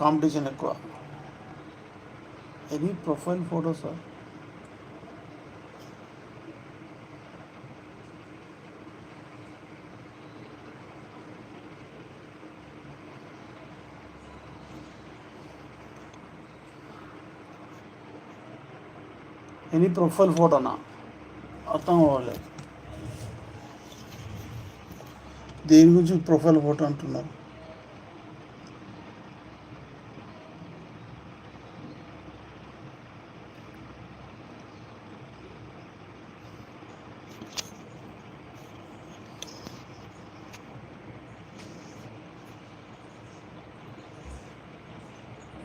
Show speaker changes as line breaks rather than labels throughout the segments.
Competition ఎక్కువ. Any profile ఫోటోసా? Any profile ఫోటోనా? అర్థం అవ్వలేదు. దేని గురించి ప్రొఫైల్ ఫోటో అంటున్నారు?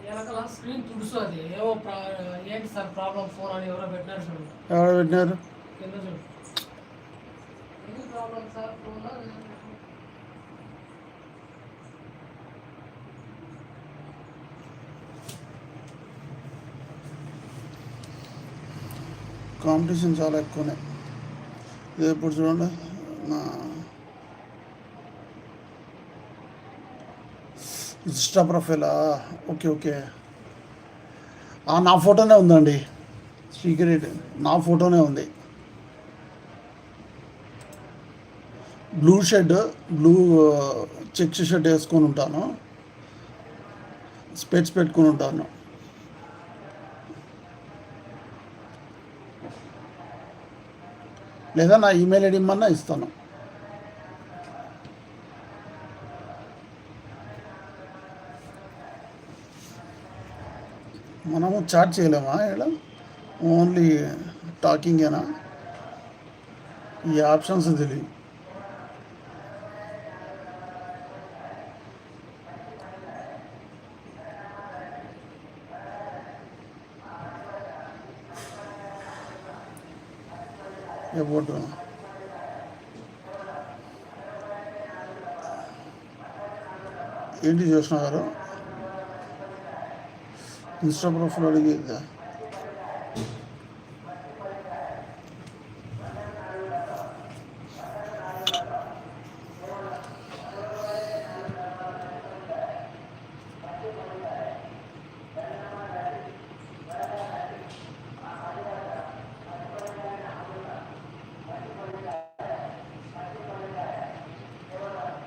వెనకాల స్క్రీన్ తుడుసు అది ఏవో ఏంటి సార్ ప్రాబ్లం ఫోన్ అని ఎవరో పెట్టినారు చూడు.
ఎవరు పెట్టినారు?
కింద చూడు. ఏం ప్రాబ్లం సార్ ఫోన్లో?
కాంపిటీషన్ చాలా ఎక్కువనే. ఇది ఇప్పుడు చూడండి, నా ఇన్స్టా ప్రొఫైలా? Okay okay. నా ఫోటోనే ఉందండి, సీక్రెట్ నా ఫోటోనే ఉంది. బ్లూ చెక్స్ షర్ట్ వేసుకొని ఉంటాను, స్పెట్స్ పెట్టుకొని ఉంటాను. లేదా నా ఈమెయిల్ ఐడి ఇమ్మన్నా ఇస్తాను. మనము చాట్ చేయలేమా ఇక్కడ? ఓన్లీ టాకింగేనా? ఈ ఆప్షన్స్ తెలియదు. ఎప్పుడు ఏంటి చూసిన గారు? Insta profile అడిగేదా?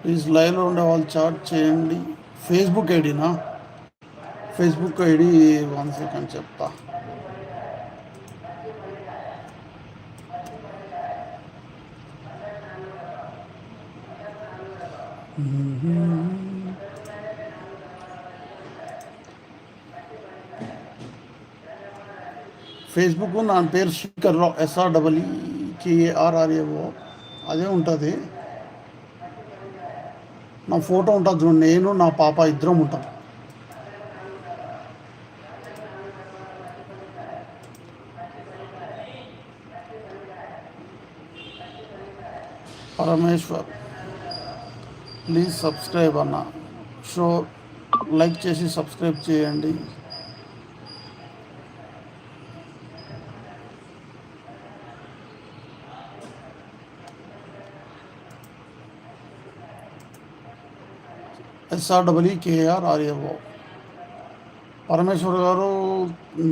ప్లీజ్ లైవ్లో ఉండే వాళ్ళు చాట్ చేయండి. ఫేస్బుక్ ఐడినా? ఫేస్బుక్ ఐడి 1 సెకండ్ చెప్తా. ఫేస్బుక్ నా పేరు శ్రీకర్ రావు, SREEKARRAO, అదే ఉంటుంది. నా ఫోటో ఉంటుంది చూడండి, నేను నా పాప ఇద్దరం ఉంటాం. పరమేశ్వర్, ప్లీజ్ సబ్స్క్రైబ్ అన్న. షో లైక్ చేసి సబ్స్క్రైబ్ చేయండి. SREEKARRAO. పరమేశ్వర్ గారు,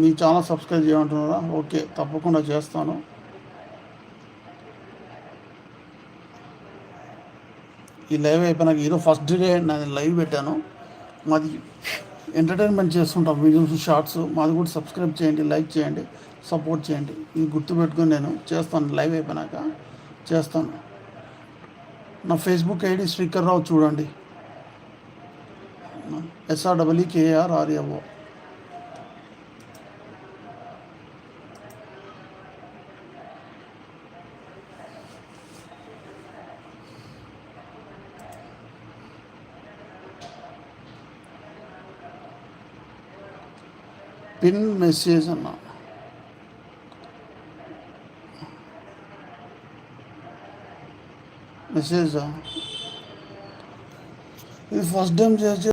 మీ ఛానల్ సబ్స్క్రైబ్ చేయమంటున్నారా? ఓకే, తప్పకుండా చేస్తాను. ఈ లైవ్ అయిపోయినాక ఈరోజు ఫస్ట్ డే నేను లైవ్ పెట్టాను. మాది ఎంటర్టైన్మెంట్ చేస్తుంటాం, వీడియోస్, షార్ట్స్. మాది కూడా సబ్స్క్రైబ్ చేయండి, లైక్ చేయండి, సపోర్ట్ చేయండి. ఇది గుర్తుపెట్టుకొని నేను చేస్తాను, లైవ్ అయిపోయినాక చేస్తాను. నా ఫేస్బుక్ ఐడి శ్రీకర్ రావు చూడండి, SREEKARRAO. పిన్ మెసేజ్ అన్న. మెసేజా? ఇది ఫస్ట్ టైం చేసి